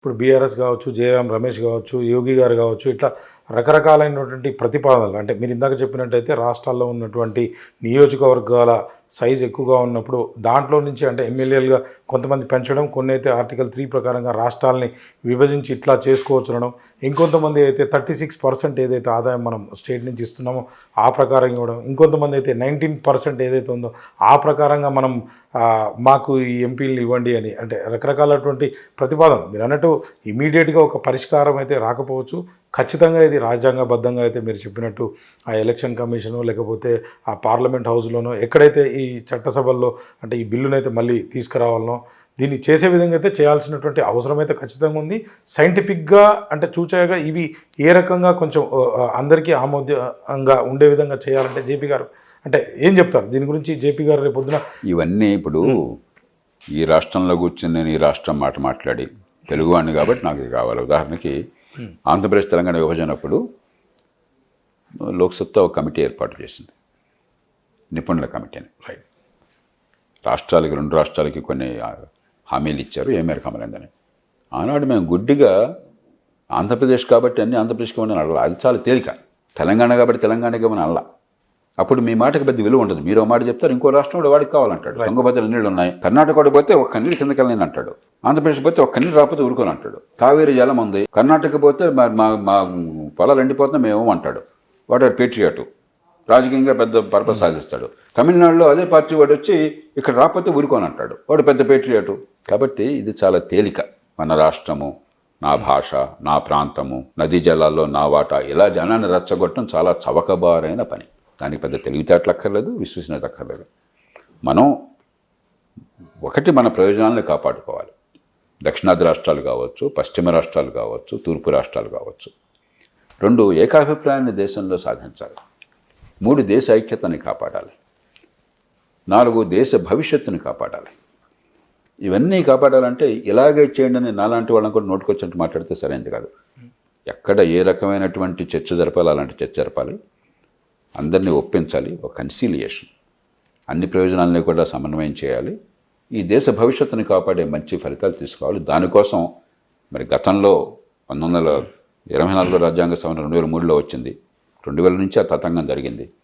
ఇప్పుడు బీఆర్ఎస్ కావచ్చు, జయరాం రమేష్ కావచ్చు, యోగి గారు కావచ్చు, ఇట్లా రకరకాలైనటువంటి ప్రతిపాదనలు అంటే మీరు ఇందాక చెప్పినట్టయితే రాష్ట్రాల్లో ఉన్నటువంటి నియోజకవర్గాల సైజ్ ఎక్కువగా ఉన్నప్పుడు దాంట్లో నుంచి అంటే ఎమ్మెల్యేలుగా కొంతమంది పెంచడం, కొన్ని అయితే ఆర్టికల్ 3 ప్రకారంగా రాష్ట్రాలని విభజించి ఇట్లా చేసుకోవచ్చు అనడం, ఇంకొంతమంది అయితే 36% ఏదైతే ఆదాయం మనం స్టేట్ నుంచి ఇస్తున్నామో ఆ ప్రకారం ఇవ్వడం, ఇంకొంతమంది అయితే 19% ఏదైతే ఉందో ఆ ప్రకారంగా మనం మాకు ఈ ఎంపీలు ఇవ్వండి అని, అంటే రకరకాలటువంటి ప్రతిపాదన. మీరు అన్నట్టు ఇమీడియట్గా ఒక పరిష్కారం అయితే రాకపోవచ్చు. ఖచ్చితంగా ఇది రాజ్యాంగబద్ధంగా అయితే మీరు చెప్పినట్టు ఆ ఎలక్షన్ కమిషను లేకపోతే ఆ పార్లమెంట్ హౌస్లోనో ఎక్కడైతే ఈ చట్టసభల్లో అంటే ఈ బిల్లునైతే మళ్ళీ తీసుకురావాలనో దీన్ని చేసే విధంగా అయితే చేయాల్సినటువంటి అవసరం అయితే ఖచ్చితంగా ఉంది. సైంటిఫిక్గా అంటే చూచాయగా ఇవి ఏ రకంగా కొంచెం అందరికీ ఆమోదంగా ఉండే విధంగా చేయాలంటే జేపీ గారు అంటే ఏం చెప్తారు దీని గురించి? జేపీ గారు రేపు పొద్దున ఇవన్నీ ఇప్పుడు ఈ రాష్ట్రంలో కూర్చొని నేను ఈ రాష్ట్రం మాట మాట్లాడి తెలుగు వాడిని కాబట్టి నాకు ఇది కావాలి. ఉదాహరణకి ఆంధ్రప్రదేశ్ తెలంగాణ విభజనప్పుడు లోక్సత్తా ఒక కమిటీ ఏర్పాటు చేసింది, నిపుణుల కమిటీని. రైట్. రాష్ట్రాలకి, 2 రాష్ట్రాలకి కొన్ని హామీలు ఇచ్చారు, ఏ మేరకు అమలైందని. ఆనాడు మేము గుడ్డిగా ఆంధ్రప్రదేశ్ కాబట్టి అన్ని ఆంధ్రప్రదేశ్కి ఇవ్వమని అడగల. అది చాలా తేలిక. తెలంగాణ కాబట్టి తెలంగాణకి ఇవ్వమని అనలా. అప్పుడు మీ మాటకి పెద్ద విలువ ఉండదు. మీరు మాట చెప్తారు, ఇంకో రాష్ట్రం కూడా వాడికి కావాలంటాడు. తుంగభద్ర నీళ్ళు ఉన్నాయి, కర్ణాటక కూడా పోతే ఒక్క నీళ్ళు కిందకెళ్ళని అంటాడు, ఆంధ్రప్రదేశ్ పోతే ఒక్క నీళ్ళు రాకపోతే ఊరుకొని అంటాడు, కావేరీ జలం ఉంది, కర్ణాటక పోతే మా పొలాలు ఎండిపోతున్నా మేము అంటాడు. వాడు పేట్రియాటు, రాజకీయంగా పెద్ద పర్పస్ సాధిస్తాడు. తమిళనాడులో అదే పార్టీ వాడు వచ్చి ఇక్కడ రాకపోతే ఊరుకొని అంటాడు, వాడు పెద్ద పేట్రియాటు. కాబట్టి ఇది చాలా తేలిక. మన రాష్ట్రము, నా భాష, నా ప్రాంతము, నదీ జలాల్లో నా వాటా, ఇలా జనాన్ని రెచ్చగొట్టడం చాలా చవకబారైన పని. దానికి పెద్ద తెలివితేటలు అక్కర్లేదు, విశ్వసనీయత అక్కర్లేదు. మనం ఒకటి మన ప్రయోజనాలను కాపాడుకోవాలి. దక్షిణాది రాష్ట్రాలు కావచ్చు, పశ్చిమ రాష్ట్రాలు కావచ్చు, తూర్పు రాష్ట్రాలు కావచ్చు. 2 ఏకాభిప్రాయాన్ని దేశంలో సాధించాలి. 3 దేశ ఐక్యతని కాపాడాలి. 4 దేశ భవిష్యత్తుని కాపాడాలి. ఇవన్నీ కాపాడాలంటే ఇలాగే చేయండి అని నాలాంటి వాళ్ళని కూడా నోటుకొచ్చినట్టు మాట్లాడితే సరైనది కాదు. ఎక్కడ ఏ రకమైనటువంటి చర్చ జరపాలి అలాంటి చర్చ జరపాలి. అందరినీ ఒప్పించాలి. ఒక కన్సీలియేషన్, అన్ని ప్రయోజనాలని కూడా సమన్వయం చేయాలి. ఈ దేశ భవిష్యత్తుని కాపాడే మంచి ఫలితాలు తీసుకోవాలి. దానికోసం మరి గతంలో 1924 రాజ్యాంగ సవరణ 2003లో వచ్చింది. 2000 నుంచి ఆ తతంగం జరిగింది.